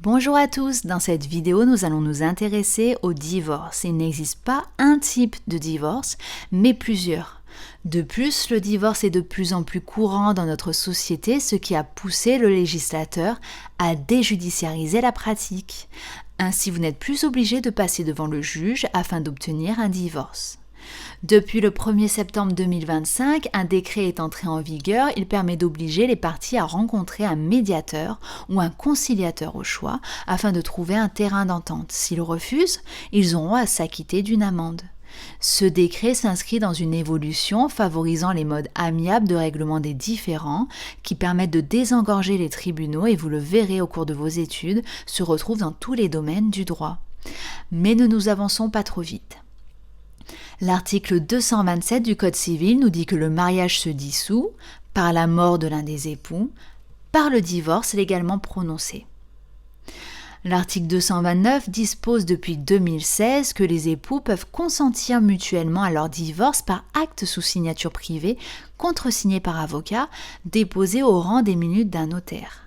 Bonjour à tous, dans cette vidéo nous allons nous intéresser au divorce. Il n'existe pas un type de divorce, mais plusieurs. De plus, le divorce est de plus en plus courant dans notre société, ce qui a poussé le législateur à déjudiciariser la pratique. Ainsi, vous n'êtes plus obligé de passer devant le juge afin d'obtenir un divorce. Depuis le 1er septembre 2025, un décret est entré en vigueur. Il permet d'obliger les parties à rencontrer un médiateur ou un conciliateur au choix afin de trouver un terrain d'entente. S'ils refusent, ils auront à s'acquitter d'une amende. Ce décret s'inscrit dans une évolution favorisant les modes amiables de règlement des différends qui permettent de désengorger les tribunaux et vous le verrez au cours de vos études, se retrouve dans tous les domaines du droit. Mais ne nous avançons pas trop vite. L'article 227 du Code civil nous dit que le mariage se dissout par la mort de l'un des époux, par le divorce légalement prononcé. L'article 229 dispose depuis 2016 que les époux peuvent consentir mutuellement à leur divorce par acte sous signature privée, contresigné par avocat, déposé au rang des minutes d'un notaire.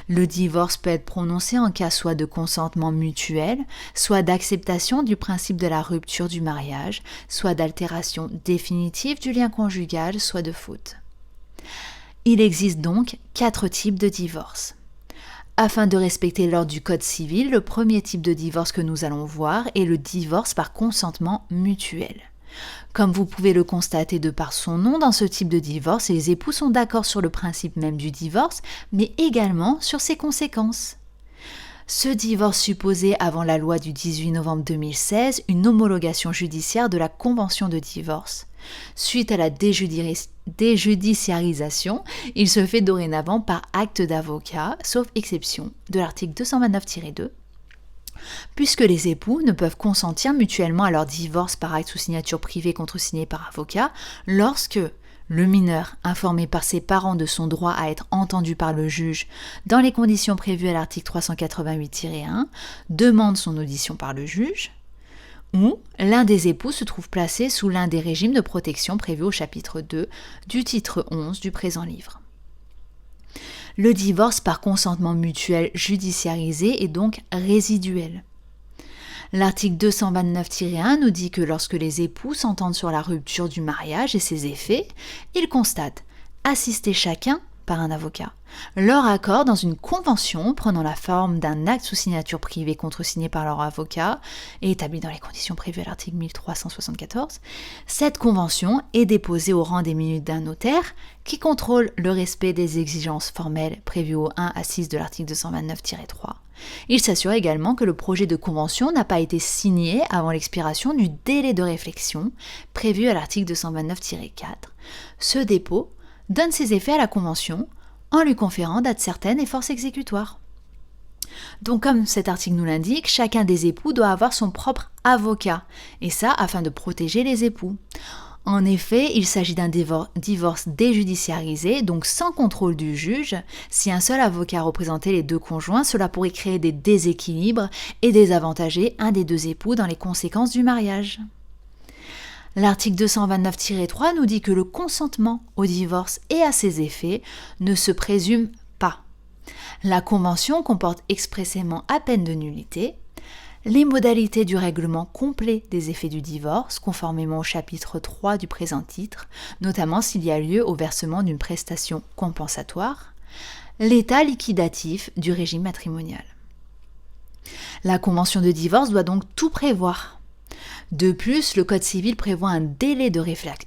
Le divorce peut être prononcé en cas soit de consentement mutuel, soit d'acceptation du principe de la rupture du mariage, soit d'altération définitive du lien conjugal, soit de faute. Il existe donc 4 types de divorce. Afin de respecter l'ordre du Code civil, le premier type de divorce que nous allons voir est le divorce par consentement mutuel. Comme vous pouvez le constater de par son nom, dans ce type de divorce, les époux sont d'accord sur le principe même du divorce, mais également sur ses conséquences. Ce divorce supposait, avant la loi du 18 novembre 2016, une homologation judiciaire de la convention de divorce. Suite à la déjudiciarisation, il se fait dorénavant par acte d'avocat, sauf exception de l'article 229-2, puisque les époux ne peuvent consentir mutuellement à leur divorce par acte sous signature privée contresigné par avocat lorsque le mineur, informé par ses parents de son droit à être entendu par le juge dans les conditions prévues à l'article 388-1, demande son audition par le juge, ou l'un des époux se trouve placé sous l'un des régimes de protection prévus au chapitre 2 du titre 11 du présent livre. Le divorce par consentement mutuel judiciarisé est donc résiduel. L'article 229-1 nous dit que lorsque les époux s'entendent sur la rupture du mariage et ses effets, ils constatent assister chacun par un avocat. Leur accord dans une convention prenant la forme d'un acte sous signature privée contresigné par leur avocat et établi dans les conditions prévues à l'article 1374. Cette convention est déposée au rang des minutes d'un notaire qui contrôle le respect des exigences formelles prévues au 1 à 6 de l'article 229-3. Il s'assure également que le projet de convention n'a pas été signé avant l'expiration du délai de réflexion prévu à l'article 229-4. Ce dépôt donne ses effets à la convention en lui conférant date certaine et force exécutoire. Donc comme cet article nous l'indique, chacun des époux doit avoir son propre avocat, et ça afin de protéger les époux. En effet, il s'agit d'un divorce déjudiciarisé, donc sans contrôle du juge. Si un seul avocat représentait les deux conjoints, cela pourrait créer des déséquilibres et désavantager un des deux époux dans les conséquences du mariage. L'article 229-3 nous dit que le consentement au divorce et à ses effets ne se présume pas. La convention comporte expressément à peine de nullité les modalités du règlement complet des effets du divorce, conformément au chapitre 3 du présent titre, notamment s'il y a lieu au versement d'une prestation compensatoire, l'état liquidatif du régime matrimonial. La convention de divorce doit donc tout prévoir. De plus, le Code civil prévoit un délai de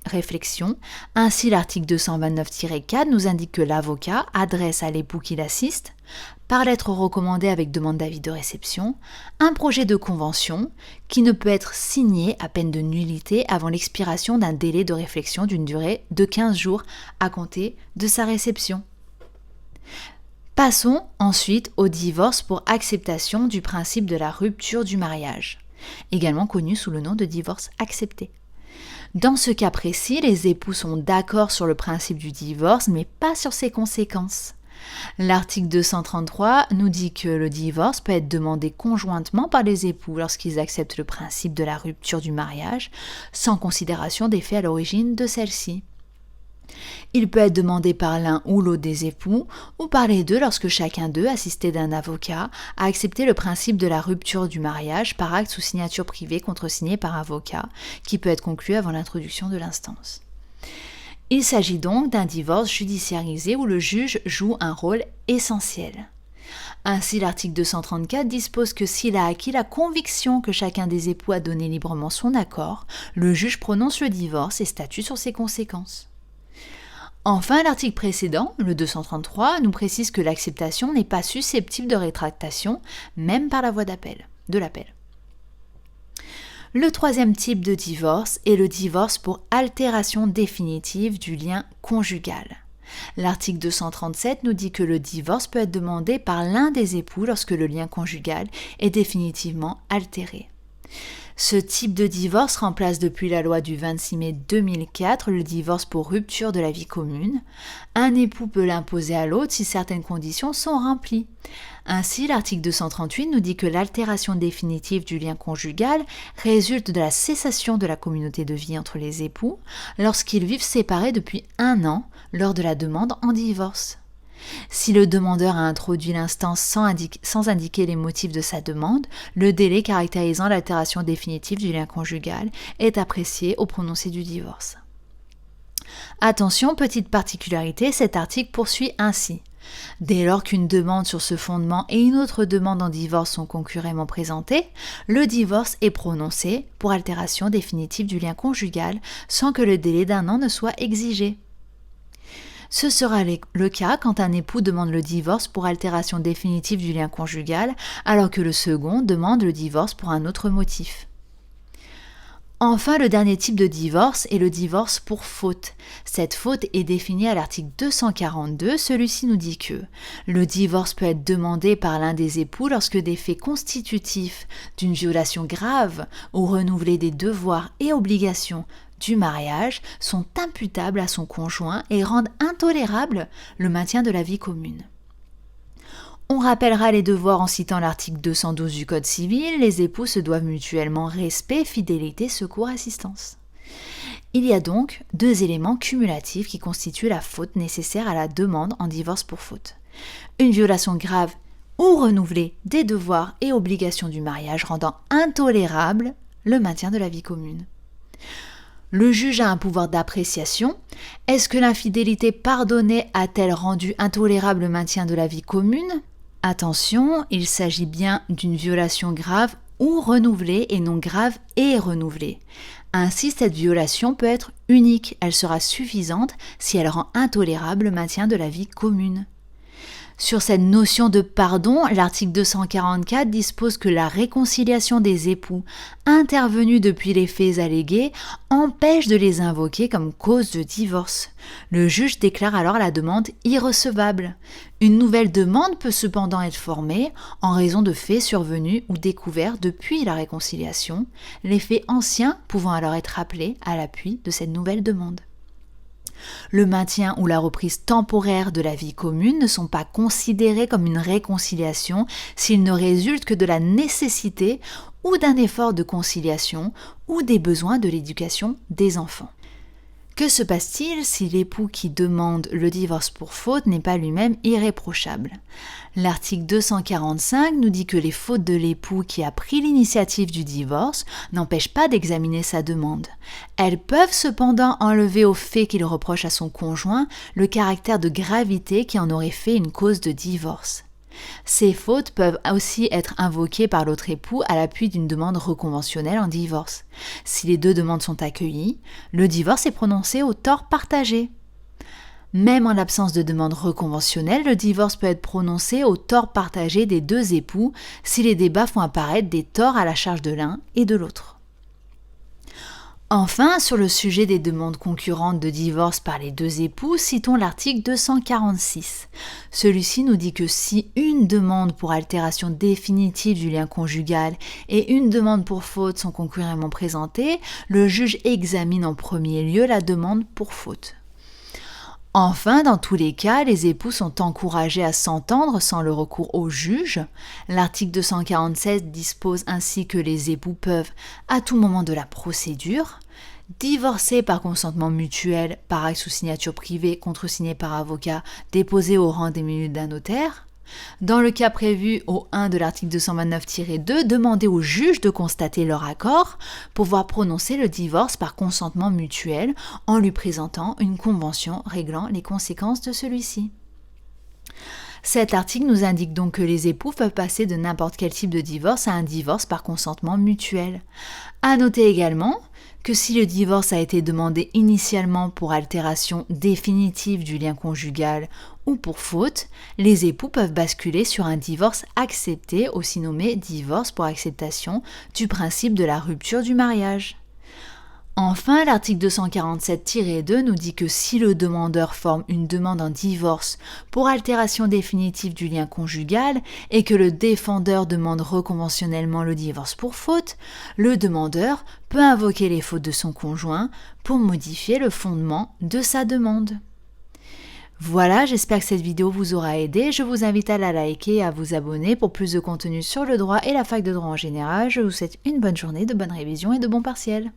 réflexion. Ainsi, l'article 229-4 nous indique que l'avocat adresse à l'époux qui l'assiste, par lettre recommandée avec demande d'avis de réception, un projet de convention qui ne peut être signé à peine de nullité avant l'expiration d'un délai de réflexion d'une durée de 15 jours à compter de sa réception. Passons ensuite au divorce pour acceptation du principe de la rupture du mariage, également connu sous le nom de divorce accepté. Dans ce cas précis, les époux sont d'accord sur le principe du divorce, mais pas sur ses conséquences. L'article 233 nous dit que le divorce peut être demandé conjointement par les époux lorsqu'ils acceptent le principe de la rupture du mariage, sans considération des faits à l'origine de celle-ci. Il peut être demandé par l'un ou l'autre des époux, ou par les deux lorsque chacun d'eux, assisté d'un avocat, a accepté le principe de la rupture du mariage par acte sous signature privée contresigné par avocat, qui peut être conclu avant l'introduction de l'instance. Il s'agit donc d'un divorce judiciarisé où le juge joue un rôle essentiel. Ainsi, l'article 234 dispose que s'il a acquis la conviction que chacun des époux a donné librement son accord, le juge prononce le divorce et statue sur ses conséquences. Enfin, l'article précédent, le 233, nous précise que l'acceptation n'est pas susceptible de rétractation, même par la voie de l'appel. Le troisième type de divorce est le divorce pour altération définitive du lien conjugal. L'article 237 nous dit que le divorce peut être demandé par l'un des époux lorsque le lien conjugal est définitivement altéré. Ce type de divorce remplace depuis la loi du 26 mai 2004 le divorce pour rupture de la vie commune. Un époux peut l'imposer à l'autre si certaines conditions sont remplies. Ainsi, l'article 238 nous dit que l'altération définitive du lien conjugal résulte de la cessation de la communauté de vie entre les époux lorsqu'ils vivent séparés depuis 1 an lors de la demande en divorce. Si le demandeur a introduit l'instance sans indiquer les motifs de sa demande, le délai caractérisant l'altération définitive du lien conjugal est apprécié au prononcé du divorce. Attention, petite particularité, cet article poursuit ainsi. Dès lors qu'une demande sur ce fondement et une autre demande en divorce sont concurremment présentées, le divorce est prononcé pour altération définitive du lien conjugal sans que le délai d'1 an ne soit exigé. Ce sera le cas quand un époux demande le divorce pour altération définitive du lien conjugal, alors que le second demande le divorce pour un autre motif. Enfin, le dernier type de divorce est le divorce pour faute. Cette faute est définie à l'article 242. Celui-ci nous dit que le divorce peut être demandé par l'un des époux lorsque des faits constitutifs d'une violation grave ou renouvelés des devoirs et obligations du mariage sont imputables à son conjoint et rendent intolérable le maintien de la vie commune. On rappellera les devoirs en citant l'article 212 du Code civil, les époux se doivent mutuellement respect, fidélité, secours, assistance. Il y a donc 2 éléments cumulatifs qui constituent la faute nécessaire à la demande en divorce pour faute. Une violation grave ou renouvelée des devoirs et obligations du mariage rendant intolérable le maintien de la vie commune. Le juge a un pouvoir d'appréciation. Est-ce que l'infidélité pardonnée a-t-elle rendu intolérable le maintien de la vie commune ? Attention, il s'agit bien d'une violation grave ou renouvelée et non grave et renouvelée. Ainsi, cette violation peut être unique. Elle sera suffisante si elle rend intolérable le maintien de la vie commune. Sur cette notion de pardon, l'article 244 dispose que la réconciliation des époux intervenue depuis les faits allégués empêche de les invoquer comme cause de divorce. Le juge déclare alors la demande irrecevable. Une nouvelle demande peut cependant être formée en raison de faits survenus ou découverts depuis la réconciliation, les faits anciens pouvant alors être appelés à l'appui de cette nouvelle demande. Le maintien ou la reprise temporaire de la vie commune ne sont pas considérés comme une réconciliation s'ils ne résultent que de la nécessité ou d'un effort de conciliation ou des besoins de l'éducation des enfants. Que se passe-t-il si l'époux qui demande le divorce pour faute n'est pas lui-même irréprochable ? L'article 245 nous dit que les fautes de l'époux qui a pris l'initiative du divorce n'empêchent pas d'examiner sa demande. Elles peuvent cependant enlever au fait qu'il reproche à son conjoint le caractère de gravité qui en aurait fait une cause de divorce. Ces fautes peuvent aussi être invoquées par l'autre époux à l'appui d'une demande reconventionnelle en divorce. Si les 2 demandes sont accueillies, le divorce est prononcé au tort partagé. Même en l'absence de demande reconventionnelle, le divorce peut être prononcé au tort partagé des 2 époux si les débats font apparaître des torts à la charge de l'un et de l'autre. Enfin, sur le sujet des demandes concurrentes de divorce par les 2 époux, citons l'article 246. Celui-ci nous dit que si une demande pour altération définitive du lien conjugal et une demande pour faute sont concurremment présentées, le juge examine en premier lieu la demande pour faute. Enfin, dans tous les cas, les époux sont encouragés à s'entendre sans le recours au juge. L'article 247 dispose ainsi que les époux peuvent, à tout moment de la procédure, Divorcer par consentement mutuel, par acte sous signature privée, contresigné par avocat, déposé au rang des minutes d'un notaire. Dans le cas prévu au 1 de l'article 229-2, demander au juge de constater leur accord pour pouvoir prononcer le divorce par consentement mutuel en lui présentant une convention réglant les conséquences de celui-ci. Cet article nous indique donc que les époux peuvent passer de n'importe quel type de divorce à un divorce par consentement mutuel. À noter également que si le divorce a été demandé initialement pour altération définitive du lien conjugal ou pour faute, les époux peuvent basculer sur un divorce accepté, aussi nommé divorce pour acceptation du principe de la rupture du mariage. Enfin, l'article 247-2 nous dit que si le demandeur forme une demande en divorce pour altération définitive du lien conjugal et que le défendeur demande reconventionnellement le divorce pour faute, le demandeur peut invoquer les fautes de son conjoint pour modifier le fondement de sa demande. Voilà, j'espère que cette vidéo vous aura aidé. Je vous invite à la liker et à vous abonner pour plus de contenu sur le droit et la fac de droit en général. Je vous souhaite une bonne journée, de bonnes révisions et de bons partiels.